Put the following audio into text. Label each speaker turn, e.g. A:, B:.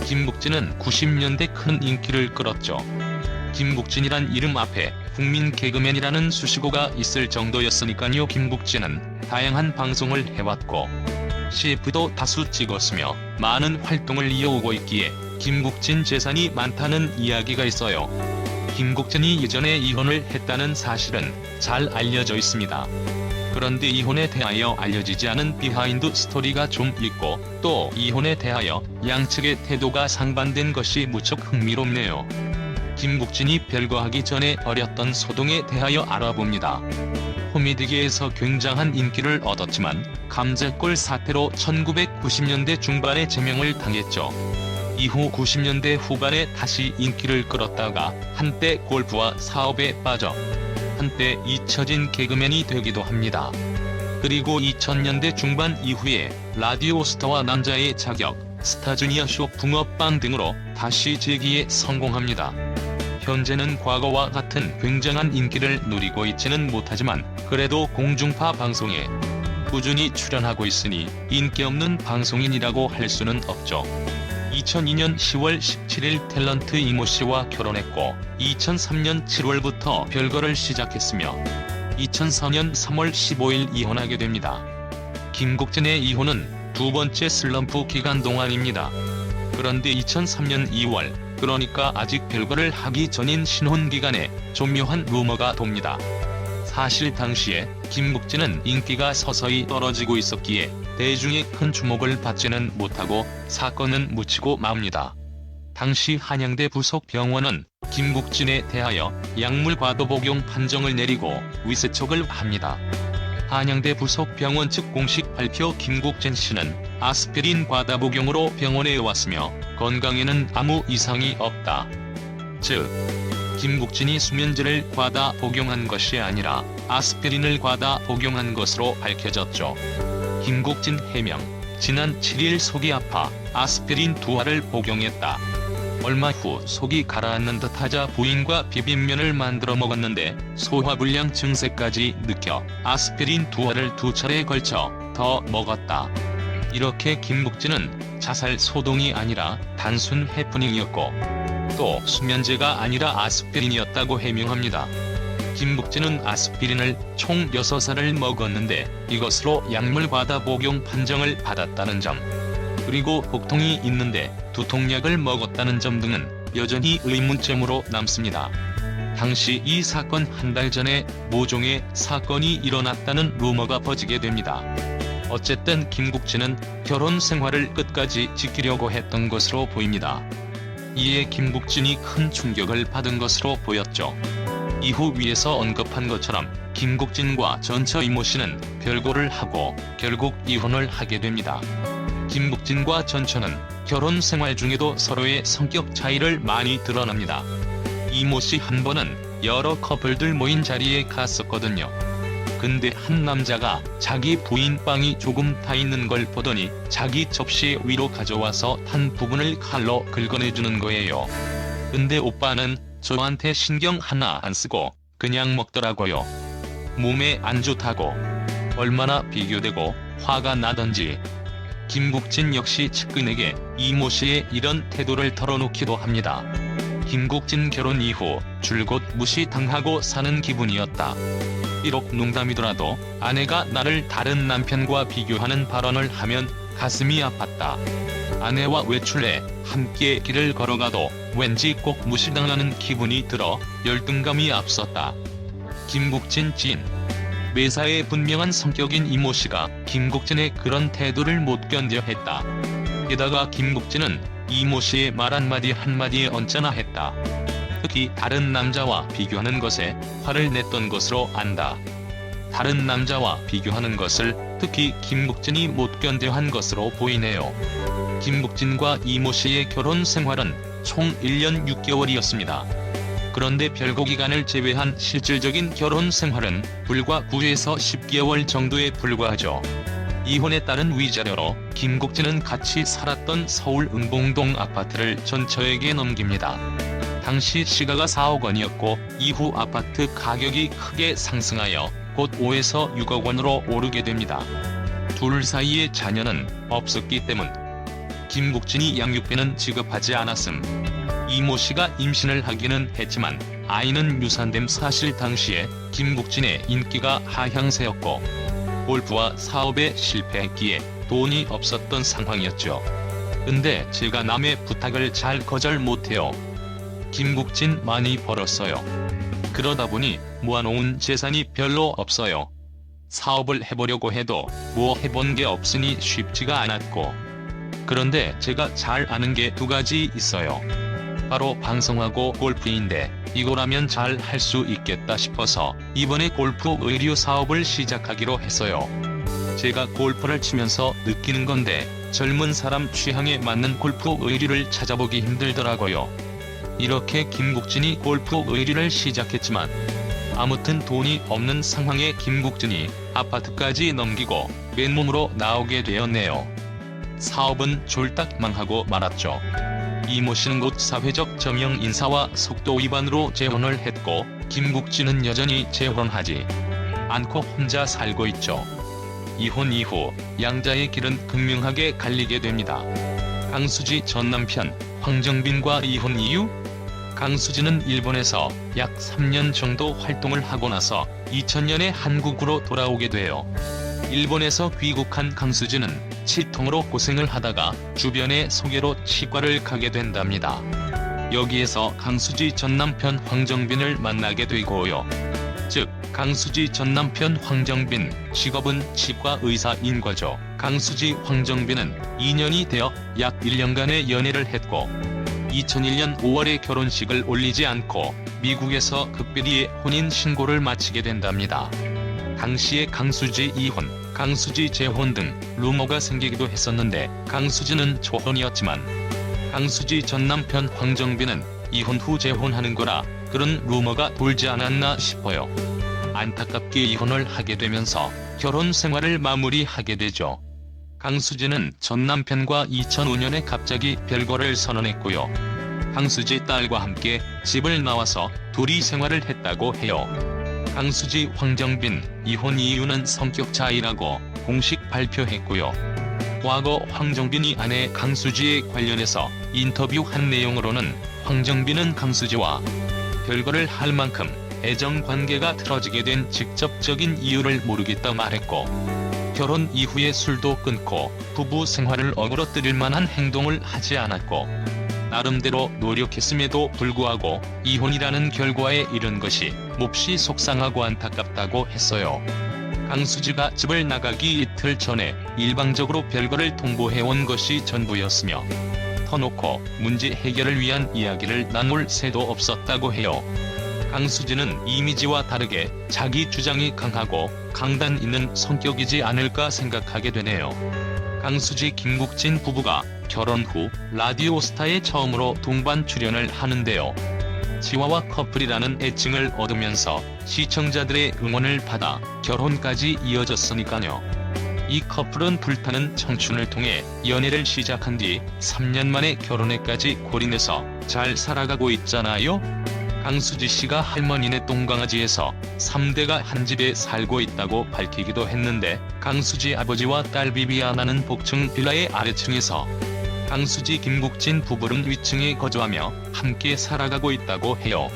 A: 김국진은 90년대 큰 인기를 끌었죠. 김국진이란 이름 앞에 국민 개그맨이라는 수식어가 있을 정도였으니까요. 김국진은 다양한 방송을 해왔고 CF도 다수 찍었으며 많은 활동을 이어오고 있기에 김국진 재산이 많다는 이야기가 있어요. 김국진이 예전에 이혼을 했다는 사실은 잘 알려져 있습니다. 그런데 이혼에 대하여 알려지지 않은 비하인드 스토리가 좀 있고 또 이혼에 대하여 양측의 태도가 상반된 것이 무척 흥미롭네요. 김국진이 별거하기 전에 벌였던 소동에 대하여 알아봅니다. 코미디계에서 굉장한 인기를 얻었지만 감자골 사태로 1990년대 중반에 제명을 당했죠. 이후 90년대 후반에 다시 인기를 끌었다가 한때 골프와 사업에 빠져 한때 잊혀진 개그맨이 되기도 합니다. 그리고 2000년대 중반 이후에 라디오 스타와 남자의 자격, 스타주니어 쇼 붕어빵 등으로 다시 재기에 성공합니다. 현재는 과거와 같은 굉장한 인기를 누리고 있지는 못하지만 그래도 공중파 방송에 꾸준히 출연하고 있으니 인기 없는 방송인이라고 할 수는 없죠. 2002년 10월 17일 탤런트 이모씨와 결혼했고 2003년 7월부터 별거를 시작했으며 2004년 3월 15일 이혼하게 됩니다. 김국진의 이혼은 두 번째 슬럼프 기간 동안입니다. 그런데 2003년 2월, 그러니까 아직 별거를 하기 전인 신혼 기간에 좀 묘한 루머가 돕니다. 사실 당시에 김국진은 인기가 서서히 떨어지고 있었기에 대중의 큰 주목을 받지는 못하고 사건은 묻히고 맙니다. 당시 한양대 부속 병원은 김국진에 대하여 약물 과도 복용 판정을 내리고 위세척을 합니다. 한양대 부속 병원 측 공식 발표: 김국진 씨는 아스피린 과다 복용으로 병원에 왔으며 건강에는 아무 이상이 없다. 즉, 김국진이 수면제를 과다 복용한 것이 아니라 아스피린을 과다 복용한 것으로 밝혀졌죠. 김국진 해명: 지난 7일 속이 아파 아스피린 2알을 복용했다. 얼마 후 속이 가라앉는 듯하자 부인과 비빔면을 만들어 먹었는데 소화불량 증세까지 느껴 아스피린 2알을 2차례에 걸쳐 더 먹었다. 이렇게 김국진은 자살 소동이 아니라 단순 해프닝이었고 또 수면제가 아니라 아스피린이었다고 해명합니다. 김국진은 아스피린을 총 6알을 먹었는데 이것으로 약물 과다 복용 판정을 받았다는 점, 그리고 복통이 있는데 두통약을 먹었다는 점 등은 여전히 의문점으로 남습니다. 당시 이 사건 한 달 전에 모종의 사건이 일어났다는 루머가 퍼지게 됩니다. 어쨌든 김국진은 결혼 생활을 끝까지 지키려고 했던 것으로 보입니다. 이에 김국진이 큰 충격을 받은 것으로 보였죠. 이후 위에서 언급한 것처럼 김국진과 전처 이모씨는 별거를 하고 결국 이혼을 하게 됩니다. 김국진과 전처는 결혼 생활 중에도 서로의 성격 차이를 많이 드러납니다. 이모씨 한 번은 여러 커플들 모인 자리에 갔었거든요. 근데 한 남자가 자기 부인 빵이 조금 타 있는 걸 보더니 자기 접시 위로 가져와서 탄 부분을 칼로 긁어내주는 거예요. 근데 오빠는 저한테 신경 하나 안 쓰고 그냥 먹더라고요. 몸에 안 좋다고. 얼마나 비교되고 화가 나던지. 김국진 역시 측근에게 이모씨의 이런 태도를 털어놓기도 합니다. 김국진 결혼 이후 줄곧 무시당하고 사는 기분이었다. 비록 농담이더라도 아내가 나를 다른 남편과 비교하는 발언을 하면 가슴이 아팠다. 아내와 외출해 함께 길을 걸어가도 왠지 꼭 무시당하는 기분이 들어 열등감이 앞섰다. 김국진 찐. 매사에 분명한 성격인 이모씨가 김국진의 그런 태도를 못 견뎌 했다. 게다가 김국진은 이모씨의 말 한마디 한마디에 언짢아 했다. 특히 다른 남자와 비교하는 것에 화를 냈던 것으로 안다. 다른 남자와 비교하는 것을 특히 김국진이 못 견뎌 한 것으로 보이네요. 김국진과 이모씨의 결혼 생활은 총 1년 6개월이었습니다. 그런데 별거 기간을 제외한 실질적인 결혼 생활은 불과 9에서 10개월 정도에 불과하죠. 이혼에 따른 위자료로 김국진은 같이 살았던 서울 은봉동 아파트를 전처에게 넘깁니다. 당시 시가가 4억 원이었고 이후 아파트 가격이 크게 상승하여 곧 5에서 6억 원으로 오르게 됩니다. 둘 사이에 자녀는 없었기 때문 김국진이 양육비는 지급하지 않았음. 이모 씨가 임신을 하기는 했지만 아이는 유산됨. 사실 당시에 김국진의 인기가 하향세였고 골프와 사업에 실패했기에 돈이 없었던 상황이었죠. 근데 제가 남의 부탁을 잘 거절 못해요. 김국진 많이 벌었어요. 그러다 보니 모아놓은 재산이 별로 없어요. 사업을 해보려고 해도 뭐 해본 게 없으니 쉽지가 않았고. 그런데 제가 잘 아는 게 두 가지 있어요. 바로 방송하고 골프인데 이거라면 잘 할 수 있겠다 싶어서 이번에 골프 의류 사업을 시작하기로 했어요. 제가 골프를 치면서 느끼는 건데 젊은 사람 취향에 맞는 골프 의류를 찾아보기 힘들더라고요. 이렇게 김국진이 골프 의류를 시작했지만 아무튼 돈이 없는 상황에 김국진이 아파트까지 넘기고 맨몸으로 나오게 되었네요. 사업은 졸딱 망하고 말았죠. 이모 씨는 곧 사회적 저명 인사와 속도 위반으로 재혼을 했고 김국진은 여전히 재혼하지 않고 혼자 살고 있죠. 이혼 이후 양자의 길은 극명하게 갈리게 됩니다. 강수지 전 남편 황정빈과 이혼 이유? 강수지는 일본에서 약 3년 정도 활동을 하고 나서 2000년에 한국으로 돌아오게 돼요. 일본에서 귀국한 강수지는 치통으로 고생을 하다가 주변의 소개로 치과를 가게 된답니다. 여기에서 강수지 전 남편 황정빈을 만나게 되고요. 즉 강수지 전 남편 황정빈 직업은 치과 의사인 거죠. 강수지 황정빈은 2년이 되어 약 1년간의 연애를 했고 2001년 5월에 결혼식을 올리지 않고 미국에서 극비리에 혼인 신고를 마치게 된답니다. 당시에 강수지 이혼, 강수지 재혼 등 루머가 생기기도 했었는데 강수지는 초혼이었지만 강수지 전 남편 황정빈은 이혼 후 재혼하는 거라 그런 루머가 돌지 않았나 싶어요. 안타깝게 이혼을 하게 되면서 결혼 생활을 마무리하게 되죠. 강수지는 전 남편과 2005년에 갑자기 별거를 선언했고요. 강수지 딸과 함께 집을 나와서 둘이 생활을 했다고 해요. 강수지 황정빈 이혼 이유는 성격 차이라고 공식 발표했고요. 과거 황정빈이 아내 강수지에 관련해서 인터뷰한 내용으로는 황정빈은 강수지와 별거를 할 만큼 애정 관계가 틀어지게 된 직접적인 이유를 모르겠다 말했고 결혼 이후에 술도 끊고 부부 생활을 어그러뜨릴 만한 행동을 하지 않았고 나름대로 노력했음에도 불구하고 이혼이라는 결과에 이른 것이 몹시 속상하고 안타깝다고 했어요. 강수지가 집을 나가기 이틀 전에 일방적으로 별거를 통보해온 것이 전부였으며 터놓고 문제 해결을 위한 이야기를 나눌 새도 없었다고 해요. 강수지는 이미지와 다르게 자기 주장이 강하고 강단 있는 성격이지 않을까 생각하게 되네요. 강수지 김국진 부부가 결혼 후 라디오스타에 처음으로 동반 출연을 하는데요. 치와와 커플이라는 애칭을 얻으면서 시청자들의 응원을 받아 결혼까지 이어졌으니까요. 이 커플은 불타는 청춘을 통해 연애를 시작한 뒤 3년 만에 결혼에까지 골인해서 잘 살아가고 있잖아요. 강수지 씨가 할머니네 똥강아지에서 3대가 한 집에 살고 있다고 밝히기도 했는데 강수지 아버지와 딸 비비아나는 복층 빌라의 아래층에서 강수지 김국진 부부는 위층에 거주하며 함께 살아가고 있다고 해요.